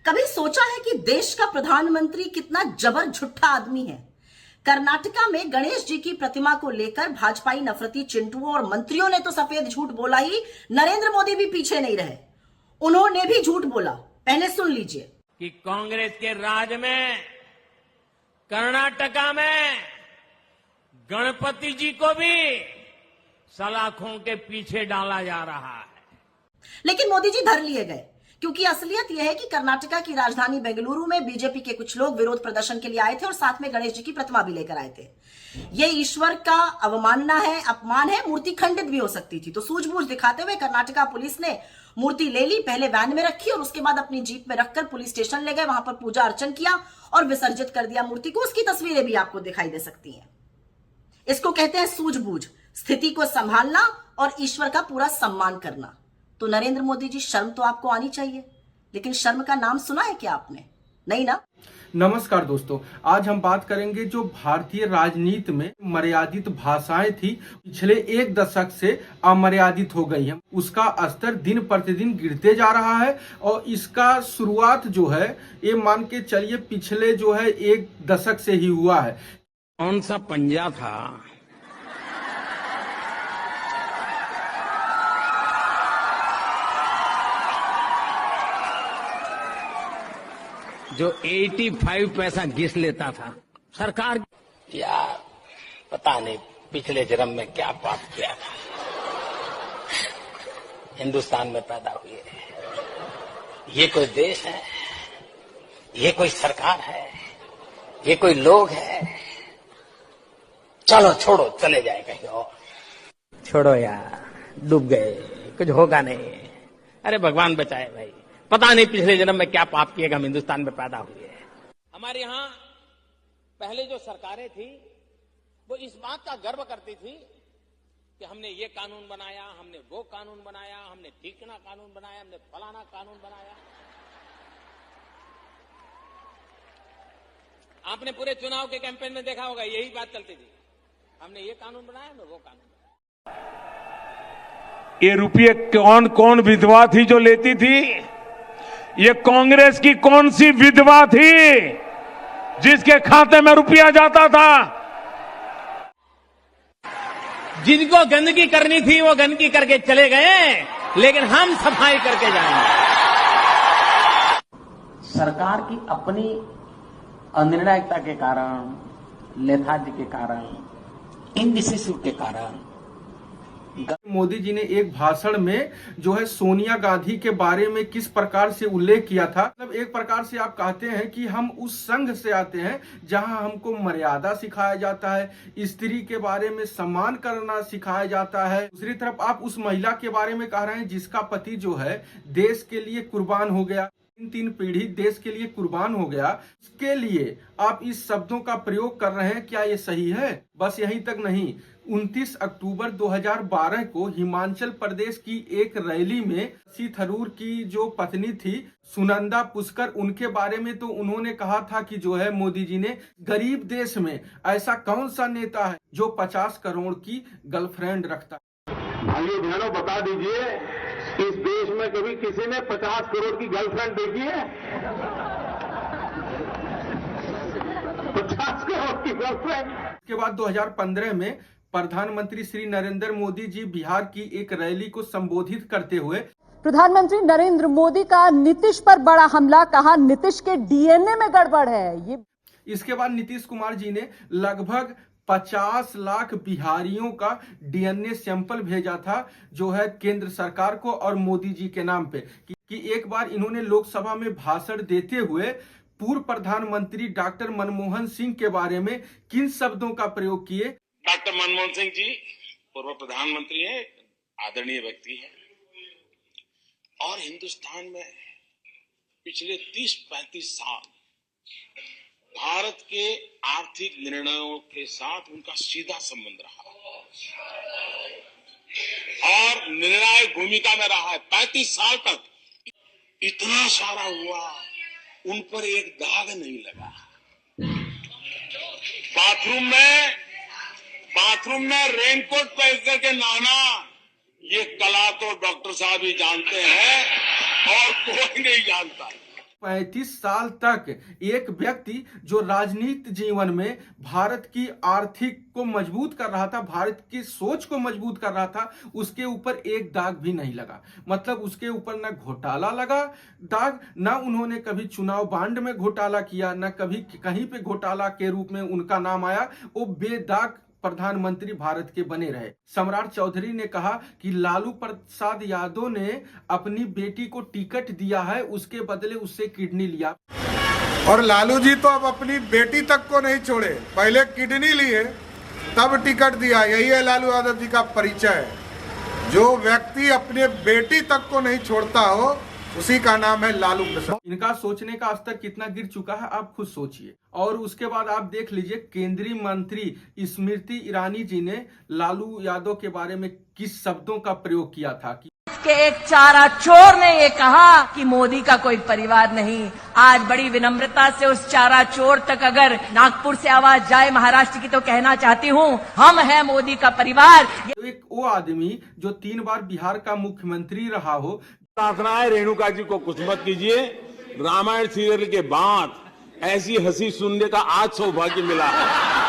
कभी सोचा है कि देश का प्रधानमंत्री कितना जबर झूठा आदमी है। कर्नाटका में गणेश जी की प्रतिमा को लेकर भाजपाई नफरती चिंटुओं और मंत्रियों ने तो सफेद झूठ बोला ही, नरेंद्र मोदी भी पीछे नहीं रहे। उन्होंने भी झूठ बोला। पहले सुन लीजिए कि कांग्रेस के राज में कर्नाटका में गणपति जी को भी सलाखों के पीछे डाला जा रहा है। लेकिन मोदी जी धर लिए गए, क्योंकि असलियत यह है कि कर्नाटका की राजधानी बेंगलुरु में बीजेपी के कुछ लोग विरोध प्रदर्शन के लिए आए थे और साथ में गणेश जी की प्रतिमा भी लेकर आए थे। यह ईश्वर का अवमानना है, अपमान है। मूर्ति खंडित भी हो सकती थी। तो सूझबूझ दिखाते हुए कर्नाटका पुलिस ने मूर्ति ले ली, पहले वैन में रखी और उसके बाद अपनी जीप में रखकर पुलिस स्टेशन ले गए। वहां पर पूजा अर्चन किया और विसर्जित कर दिया मूर्ति को। उसकी तस्वीरें भी आपको दिखाई दे सकती हैं। इसको कहते हैं सूझबूझ, स्थिति को संभालना और ईश्वर का पूरा सम्मान करना। तो नरेंद्र मोदी जी, शर्म तो आपको आनी चाहिए, लेकिन शर्म का नाम सुना है क्या आपने? नहीं ना। नमस्कार दोस्तों, आज हम बात करेंगे जो भारतीय राजनीति में मर्यादित भाषाएं थी, पिछले एक दशक से अमर्यादित हो गई है। उसका स्तर दिन प्रतिदिन गिरते जा रहा है और इसका शुरुआत जो है ये मान के चलिए पिछले जो है एक दशक से ही हुआ है। कौन सा पंजा था जो 85 पैसा घिस लेता था सरकार? यार पता नहीं पिछले जन्म में क्या पाप किया था, हिंदुस्तान में पैदा हुए। ये कोई देश है? ये कोई सरकार है? ये कोई लोग है? चलो छोड़ो, चले जाए कहीं और। छोड़ो यार, डूब गए, कुछ होगा नहीं। अरे भगवान बचाए भाई, पता नहीं पिछले जन्म में क्या पाप किए, हम हिंदुस्तान में पैदा हुए। हमारे यहाँ पहले जो सरकारें थी वो इस बात का गर्व करती थी कि हमने ये कानून बनाया, हमने वो कानून बनाया, हमने ठीकना कानून बनाया, हमने फलाना कानून बनाया। आपने पूरे चुनाव के कैंपेन में देखा होगा, यही बात चलती थी, हमने ये कानून बनाया, हमने वो कानून बनाया। ये रुपये कौन कौन विधवा थी जो लेती थी? ये कांग्रेस की कौन सी विधवा थी जिसके खाते में रुपया जाता था? जिनको गंदगी करनी थी वो गंदगी करके चले गए, लेकिन हम सफाई करके जाएंगे। सरकार की अपनी अनिर्णायकता के कारण, लेथार्जी के कारण, इनडिसिसिव के कारण मोदी जी ने एक भाषण में जो है सोनिया गांधी के बारे में किस प्रकार से उल्लेख किया था। मतलब एक प्रकार से आप कहते हैं कि हम उस संघ से आते हैं जहां हमको मर्यादा सिखाया जाता है, स्त्री के बारे में सम्मान करना सिखाया जाता है। दूसरी तरफ आप उस महिला के बारे में कह रहे हैं जिसका पति जो है देश के लिए कुर्बान हो गया, तीन पीढ़ी देश के लिए कुर्बान हो गया। इसके लिए आप इस शब्दों का प्रयोग कर रहे हैं, क्या ये सही है? बस यहीं तक नहीं, 29 अक्टूबर 2012 को हिमाचल प्रदेश की एक रैली में शशि थरूर की जो पत्नी थी सुनंदा पुष्कर, उनके बारे में तो उन्होंने कहा था कि जो है मोदी जी ने गरीब देश में ऐसा कौन सा नेता है जो 50 करोड़ की गर्लफ्रेंड रखता है। भाइयों बहनों, बता दीजिए, इस देश में कभी किसी ने 50 करोड़ की गर्लफ्रेंड देखी है? 50 करोड़ की गर्लफ्रेंड। इसके बाद 2015 में प्रधानमंत्री श्री नरेंद्र मोदी जी बिहार की एक रैली को संबोधित करते हुए प्रधानमंत्री नरेंद्र मोदी का नीतीश पर बड़ा हमला, कहा नीतीश के डीएनए में गड़बड़ है। ये इसके बाद नीतीश कुमार जी ने लगभग 50 लाख बिहारियों का डीएनए सैंपल भेजा था जो है केंद्र सरकार को और मोदी जी के नाम पे कि एक बार इन्होंने लोकसभा में भाषण देते हुए पूर्व प्रधानमंत्री डॉक्टर मनमोहन सिंह के बारे में किन शब्दों का प्रयोग किए। डॉक्टर मनमोहन सिंह जी पूर्व प्रधानमंत्री हैं, आदरणीय व्यक्ति हैं और हिंदुस्तान में पिछले 30-35 साल भारत के आर्थिक निर्णयों के साथ उनका सीधा संबंध रहा और निर्णायक भूमिका में रहा है। 35 साल तक इतना सारा हुआ, उन पर एक दाग नहीं लगा। बाथरूम में रेनकोट पहन करके नहाना, ये कला तो डॉक्टर साहब ही जानते हैं और कोई नहीं जानता। 35 साल तक एक व्यक्ति जो राजनीतिक जीवन में भारत की आर्थिक को मजबूत कर रहा था, भारत की सोच को मजबूत कर रहा था, उसके ऊपर एक दाग भी नहीं लगा। मतलब उसके ऊपर न घोटाला लगा दाग, न उन्होंने कभी चुनाव बांड में घोटाला किया, न कभी कहीं पे घोटाला के रूप में उनका नाम आया। वो बेदाग प्रधानमंत्री भारत के बने रहे। सम्राट चौधरी ने कहा कि लालू प्रसाद यादव ने अपनी बेटी को टिकट दिया है, उसके बदले उससे किडनी लिया। और लालू जी तो अब अपनी बेटी तक को नहीं छोड़े, पहले किडनी लिए तब टिकट दिया। यही है लालू यादव जी का परिचय। जो व्यक्ति अपने बेटी तक को नहीं छोड़ता हो, उसी का नाम है लालू प्रसाद। इनका सोचने का स्तर कितना गिर चुका है आप खुद सोचिए। और उसके बाद आप देख लीजिए केंद्रीय मंत्री स्मृति ईरानी जी ने लालू यादव के बारे में किस शब्दों का प्रयोग किया था कि एक चारा चोर ने ये कहा कि मोदी का कोई परिवार नहीं। आज बड़ी विनम्रता से उस चारा चोर तक अगर नागपुर से आवाज जाए महाराष्ट्र की, तो कहना चाहती हूँ, हम हैं मोदी का परिवार। तो एक वो आदमी जो 3 बार बिहार का मुख्यमंत्री रहा हो। प्रार्थना है रेणुका जी को कुछ मत कीजिए। रामायण सीरियल के बाद ऐसी हंसी सुनने का आज सौभाग्य मिला है।